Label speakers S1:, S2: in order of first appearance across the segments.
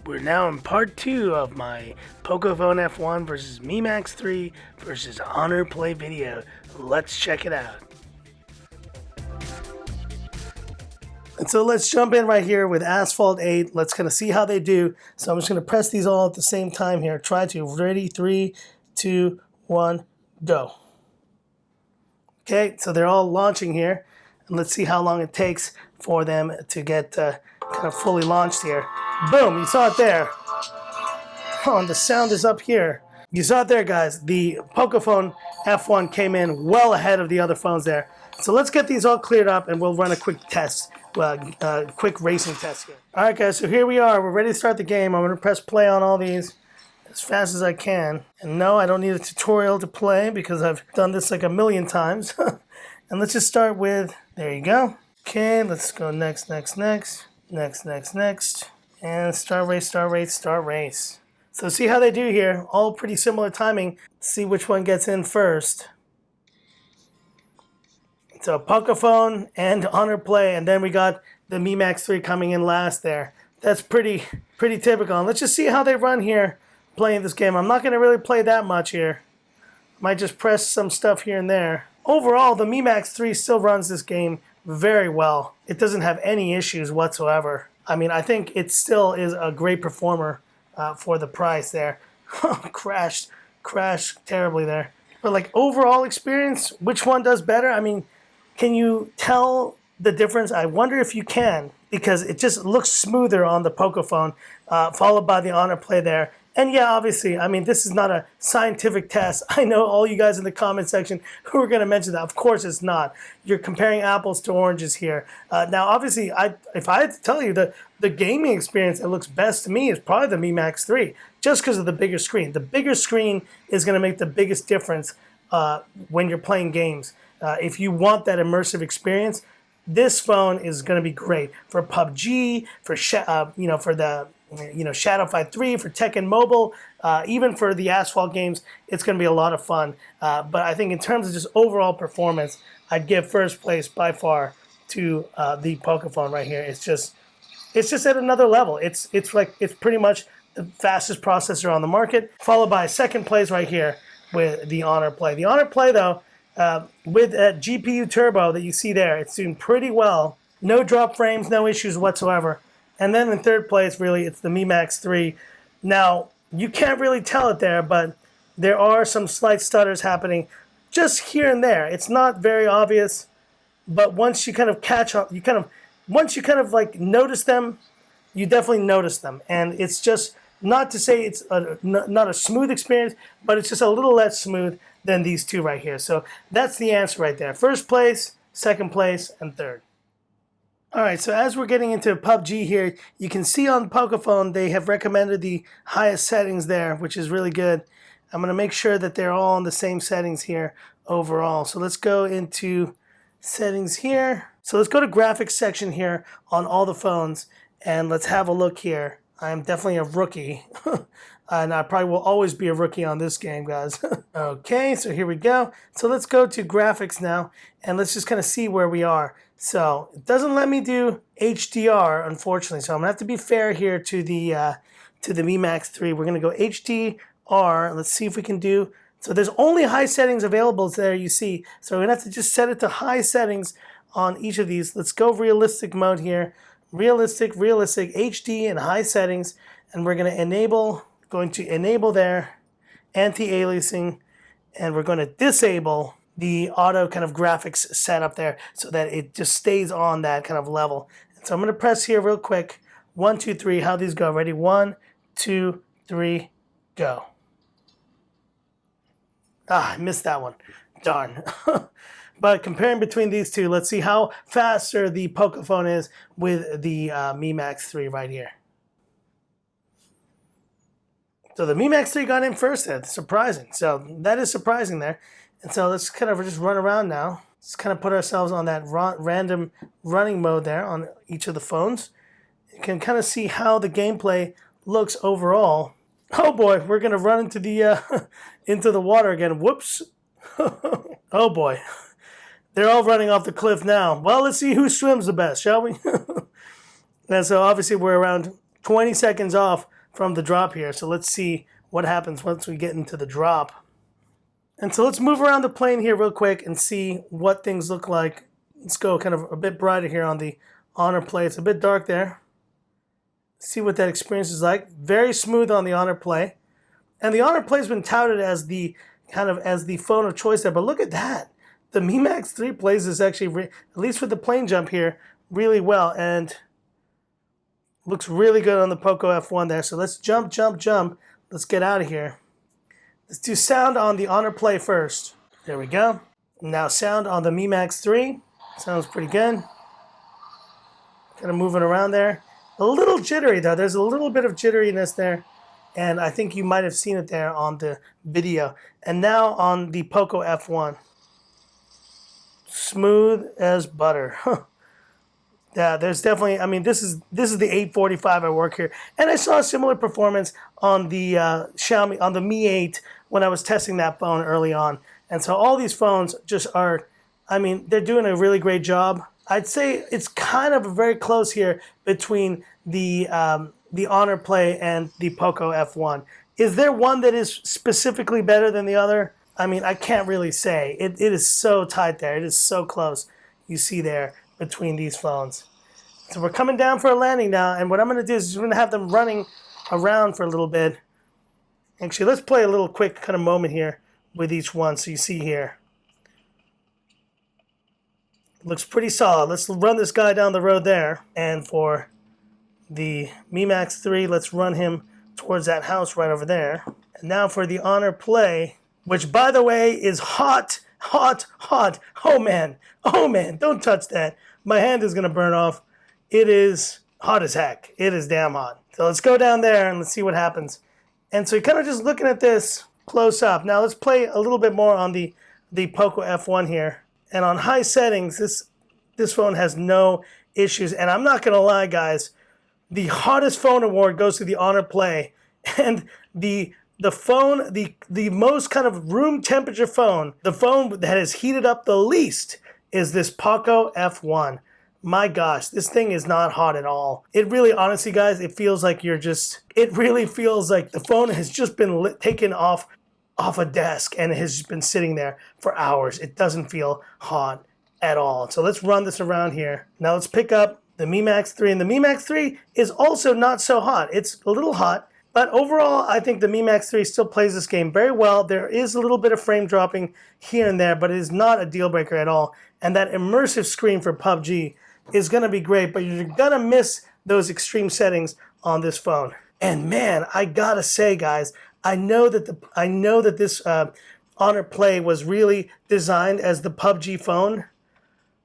S1: We're now in part 2 of my Pocophone F1 versus MiMax 3 versus Honor Play video. Let's check it out. And so let's jump in right here with Asphalt 8. Let's kind of see how they do. So I'm just going to press these all at the same time here. Try to. Ready? 3, 2, 1, go. Okay, so they're all launching here. And let's see how long it takes for them to get kind of fully launched here. Boom, you saw it there. Oh, and the sound is up here. You saw it there, guys. The Pocophone F1 came in well ahead of the other phones there. So let's get these all cleared up and we'll run a quick test, quick racing test here. All right, guys, so here we are. We're ready to start the game. I'm going to press play on all these as fast as I can. And no, I don't need a tutorial to play because I've done this like a million times. And let's just start with, there you go. Okay, let's go next. And start race. So see how they do here. All pretty similar timing. See which one gets in first. So Pocophone and Honor Play, and then we got the MiMax 3 coming in last there. That's pretty typical. And let's just see how they run here playing this game. I'm not going to really play that much here. Might just press some stuff here and there. Overall, the MiMax 3 still runs this game very well. It doesn't have any issues whatsoever. I mean, I think it still is a great performer for the price there. Crashed terribly there. But like overall experience, which one does better? I mean, can you tell the difference? I wonder if you can, because it just looks smoother on the Pocophone, followed by the Honor Play there. And yeah, obviously, I mean, this is not a scientific test. I know all you guys in the comment section who are going to mention that. Of course it's not. You're comparing apples to oranges here. Now, obviously, if I had to tell you the gaming experience that looks best to me is probably the MiMax 3, just because of the bigger screen. The bigger screen is going to make the biggest difference when you're playing games. If you want that immersive experience, this phone is going to be great for PUBG, for Shadowfight 3, for Tekken Mobile, even for the Asphalt games. It's going to be a lot of fun. But I think in terms of just overall performance, I'd give first place by far to the Pocophone right here. It's just at another level. It's pretty much the fastest processor on the market, followed by second place right here with the Honor Play. The Honor Play, though, with a GPU turbo that you see there, it's doing pretty well. No drop frames, no issues whatsoever. And then in third place, really, it's the MiMax 3. Now, you can't really tell it there, but there are some slight stutters happening just here and there. It's not very obvious, but once you kind of catch up, once you kind of like notice them, you definitely notice them. And it's just not to say it's not a smooth experience, but it's just a little less smooth than these two right here. So that's the answer right there. First place, second place, and third. All right, so as we're getting into PUBG here, you can see on Pocophone they have recommended the highest settings there, which is really good. I'm going to make sure that they're all in the same settings here overall. So let's go into settings here. So let's go to graphics section here on all the phones, and let's have a look here. I'm definitely a rookie, and I probably will always be a rookie on this game, guys. Okay, so here we go. So let's go to graphics now, and let's just kind of see where we are. So it doesn't let me do HDR, unfortunately. So I'm gonna have to be fair here to the MiMax 3. We're gonna go HDR. Let's see if we can do. So there's only high settings available there, you see. So we're gonna have to just set it to high settings on each of these. Let's go realistic mode here. Realistic, HD and high settings, and we're going to enable there anti-aliasing, and we're going to disable the auto kind of graphics setup there so that it just stays on that kind of level. And so I'm going to press here real quick. 1, 2, 3. How these go? Ready? 1, 2, 3, go. Ah, I missed that one. Darn. But comparing between these two, let's see how faster the Pocophone is with the MiMax 3 right here. So the MiMax 3 got in first there. Surprising. So that is surprising there. And so let's kind of just run around now. Let's kind of put ourselves on that random running mode there on each of the phones. You can kind of see how the gameplay looks overall. Oh boy, we're going to run into the water again. Whoops. Oh boy. They're all running off the cliff now. Well, let's see who swims the best, shall we? And so obviously we're around 20 seconds off from the drop here. So let's see what happens once we get into the drop. And so let's move around the plane here real quick and see what things look like. Let's go kind of a bit brighter here on the Honor Play. It's a bit dark there. See what that experience is like. Very smooth on the Honor Play. And the Honor Play has been touted as the phone of choice there. But look at that. The Mi Max 3 plays this actually, at least with the plane jump here, really well. And looks really good on the Poco F1 there. So let's jump. Let's get out of here. Let's do sound on the Honor Play first. There we go. Now sound on the Mi Max 3. Sounds pretty good. Kind of moving around there. A little jittery though. There's a little bit of jitteriness there. And I think you might have seen it there on the video. And now on the Poco F1. Smooth as butter. Yeah, there's definitely, I mean, this is the 845 I work here. And I saw a similar performance on the Xiaomi, on the Mi 8 when I was testing that phone early on. And so all these phones just are, I mean, they're doing a really great job. I'd say it's kind of very close here between the Honor Play and the Poco F1. Is there one that is specifically better than the other? I mean, I can't really say. It is so tight there. It is so close. You see there between these phones. So we're coming down for a landing now, and what I'm going to do is I'm going to have them running around for a little bit. Actually, let's play a little quick kind of moment here with each one so you see here. Looks pretty solid. Let's run this guy down the road there. And for the Mi Max 3, let's run him towards that house right over there. And now for the Honor Play, which by the way is hot. Oh man, don't touch that. My hand is gonna burn off. It is hot as heck. It is damn hot. So let's go down there and let's see what happens. And so you're kind of just looking at this close up. Now let's play a little bit more on the Poco F1 here. And on high settings, this phone has no issues. And I'm not gonna lie, guys, the hottest phone award goes to the Honor Play, and the phone, the most kind of room temperature phone, the phone that has heated up the least is this Poco F1. My gosh, this thing is not hot at all. It really, honestly, guys, it feels like it really feels like the phone has just been taken off a desk and it has just been sitting there for hours. It doesn't feel hot at all. So let's run this around here. Now let's pick up the Mi Max 3, and the Mi Max 3 is also not so hot. It's a little hot. But overall, I think the Mi Max 3 still plays this game very well. There is a little bit of frame dropping here and there, but it is not a deal breaker at all. And that immersive screen for PUBG is going to be great, but you're going to miss those extreme settings on this phone. And man, I gotta say, guys, I know that this Honor Play was really designed as the PUBG phone,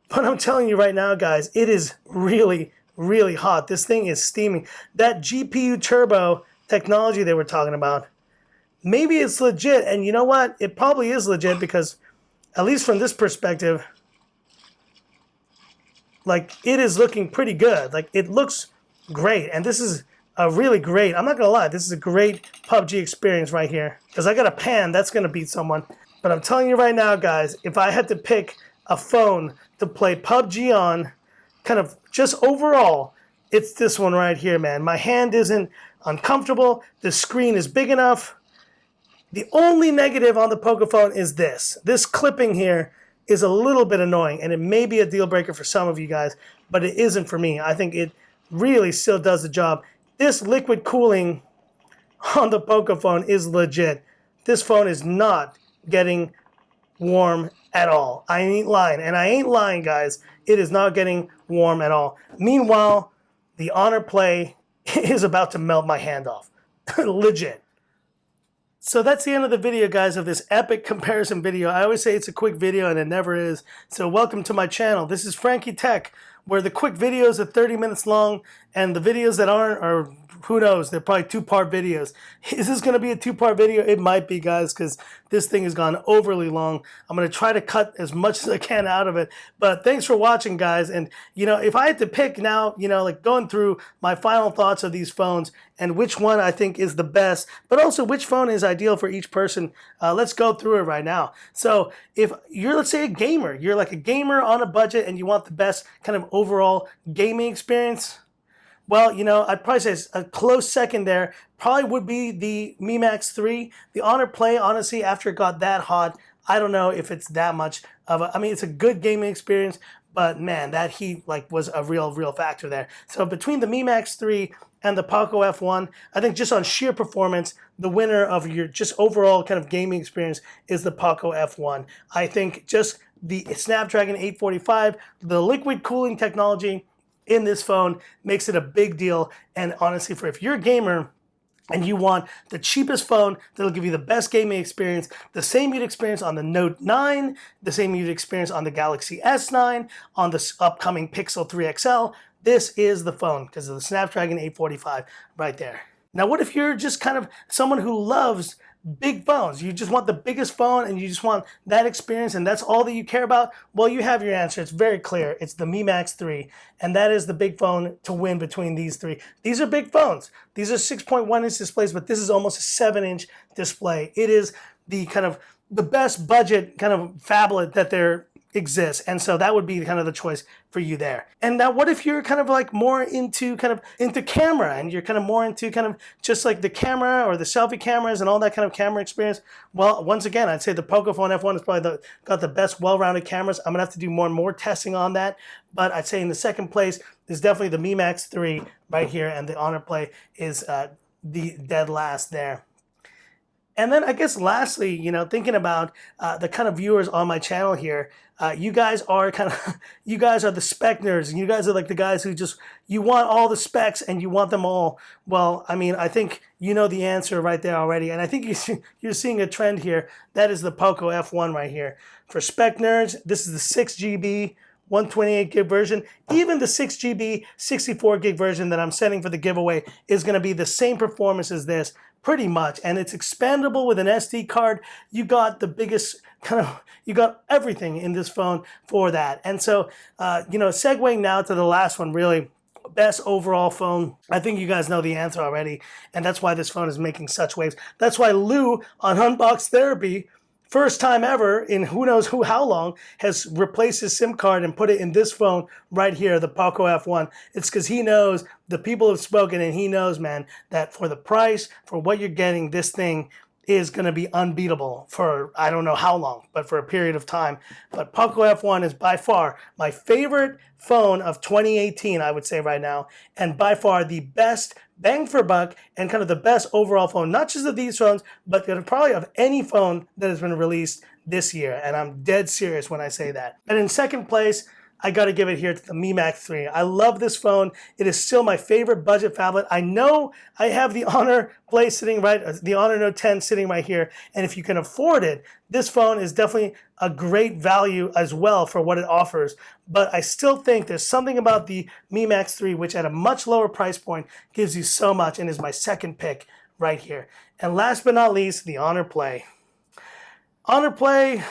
S1: but I'm telling you right now, guys, it is really, really hot. This thing is steaming. That GPU turbo technology they were talking about, maybe it's legit, and you know what, it probably is legit, because at least from this perspective, like, it is looking pretty good. Like, it looks great, and this is a really great, I'm not gonna lie, this is a great PUBG experience right here, because I got a pan that's gonna beat someone. But I'm telling you right now, guys, if I had to pick a phone to play PUBG on, kind of just overall, it's this one right here, man. My hand isn't uncomfortable. The screen is big enough. The only negative on the Pocophone is this. This clipping here is a little bit annoying, and it may be a deal breaker for some of you guys, but it isn't for me. I think it really still does the job. This liquid cooling on the Pocophone is legit. This phone is not getting warm at all. I ain't lying, and I ain't lying, guys. It is not getting warm at all. Meanwhile, the Honor Play is about to melt my hand off. Legit. So that's the end of the video, guys, of this epic comparison video. I always say it's a quick video, and it never is. So welcome to my channel. This is Frankie Tech, where the quick videos are 30 minutes long, and the videos that aren't are, who knows, they're probably two-part videos. Is this going to be a two-part video? It might be, guys, because this thing has gone overly long. I'm going to try to cut as much as I can out of it. But thanks for watching, guys. And, you know, if I had to pick now, you know, like going through my final thoughts of these phones and which one I think is the best, but also which phone is ideal for each person, let's go through it right now. So if you're, let's say, a gamer, you're like a gamer on a budget and you want the best kind of overall gaming experience, Well, I'd probably say a close second there probably would be the Mi Max 3. The Honor Play, honestly, after it got that hot, I don't know if it's that much of a. I mean, it's a good gaming experience, but man, that heat was a real factor there. So between the Mi Max 3 and the Poco F1, I think just on sheer performance, the winner of your just overall kind of gaming experience is the Poco F1. I think just the Snapdragon 845, the liquid cooling technology in this phone makes it a big deal. And honestly, if you're a gamer and you want the cheapest phone that'll give you the best gaming experience, the same you'd experience on the Note 9, the same you'd experience on the Galaxy S9, on the upcoming Pixel 3 XL, this is the phone because of the Snapdragon 845 right there. Now, what if you're just kind of someone who loves big phones? You just want the biggest phone and you just want that experience and that's all that you care about? Well, you have your answer. It's very clear. It's the Mi Max 3, and that is the big phone to win between these three. These are big phones. These are 6.1-inch displays, but this is almost a 7-inch display. It is the kind of the best budget kind of phablet that there exists, and so that would be kind of the choice for you there. And now what if you're kind of like more into camera, and you're kind of more into kind of just like the camera or the selfie cameras and all that kind of camera experience? Well, once again, I'd say the Pocophone F1 is probably got the best well-rounded cameras. I'm gonna have to do more and more testing on that, but I'd say in the second place is definitely the Mi Max 3 right here, and the Honor Play is the dead last there. And then I guess lastly, thinking about the kind of viewers on my channel here, you guys are the spec nerds, and you guys are like the guys who you want all the specs and you want them all. Well, I mean, I think you know the answer right there already, and I think you're seeing a trend here. That is the Poco F1 right here. For spec nerds, this is the 6 GB, 128 gig version. Even the 6 GB, 64 gig version that I'm setting for the giveaway is going to be the same performance as this, pretty much, and it's expandable with an SD card. You got the biggest you got everything in this phone for that. And so, segueing now to the last one, really, best overall phone. I think you guys know the answer already, and that's why this phone is making such waves. That's why Lou on Unbox Therapy, first time ever in who knows how long, has replaced his SIM card and put it in this phone right here, the Poco F1. It's because he knows, the people have spoken, and he knows, man, that for the price, for what you're getting, this thing is going to be unbeatable for I don't know how long, but for a period of time. But Poco F1 is by far my favorite phone of 2018, I would say right now, and by far the best bang for buck and kind of the best overall phone, not just of these phones, but probably of any phone that has been released this year. And I'm dead serious when I say that. And in second place, I got to give it here to the Mi Max 3. I love this phone. It is still my favorite budget phablet. I know I have the Honor Play sitting the Honor Note 10 sitting right here. And if you can afford it, this phone is definitely a great value as well for what it offers. But I still think there's something about the Mi Max 3, which at a much lower price point gives you so much, and is my second pick right here. And last but not least, the Honor Play. Honor Play,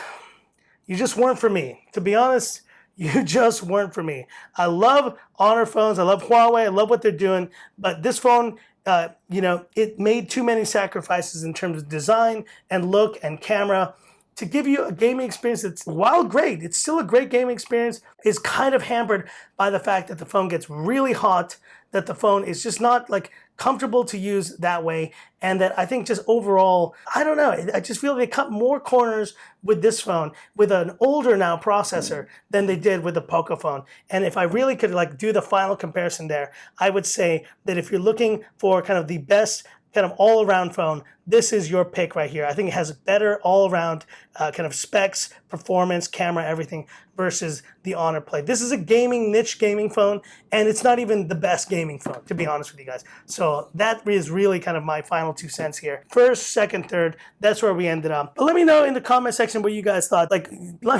S1: you just weren't for me. To be honest, you just weren't for me. I love Honor phones. I love Huawei. I love what they're doing. But this phone, it made too many sacrifices in terms of design and look and camera. To give you a gaming experience that's, while great, it's still a great gaming experience, is kind of hampered by the fact that the phone gets really hot, that the phone is just not comfortable to use that way, and that I think just overall, I don't know, I just feel they cut more corners with this phone, with an older now processor, than they did with the Pocophone. And if I really could do the final comparison there, I would say that if you're looking for kind of the best kind of all-around phone, this is your pick right here. I think it has better all-around kind of specs, performance, camera, everything, versus the Honor Play. This is a niche gaming phone, and it's not even the best gaming phone, to be honest with you guys. So that is really kind of my final 2 cents here. First, second, third, that's where we ended up. But let me know in the comment section what you guys thought. Let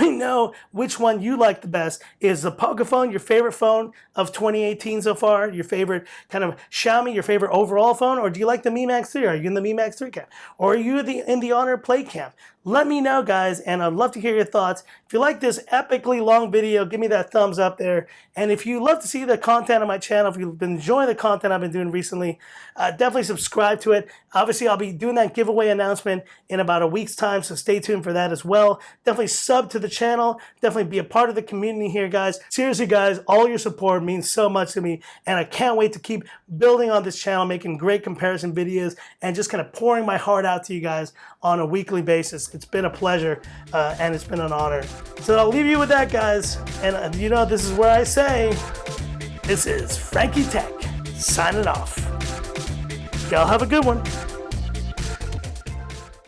S1: me know which one you like the best. Is the Pocophone your favorite phone of 2018 so far? Your favorite kind of Xiaomi, your favorite overall phone? Or do you like the Mi Max 3? Are you in the Mi Max 3 camp? Or are you in the Honor Play camp? Let me know, guys, and I'd love to hear your thoughts. If you like this epically long video, give me that thumbs up there. And if you love to see the content on my channel, if you've been enjoying the content I've been doing recently, definitely subscribe to it. Obviously, I'll be doing that giveaway announcement in about a week's time, so stay tuned for that as well. Definitely sub to the channel. Definitely be a part of the community here, guys. Seriously, guys, all your support means so much to me, and I can't wait to keep building on this channel, making great comparison videos, and just kind of pouring my heart out to you guys on a weekly basis. It's been a pleasure, and it's been an honor. So I'll leave you with that, guys. And you know, this is where I say, this is Frankie Tech signing off. Y'all have a good one.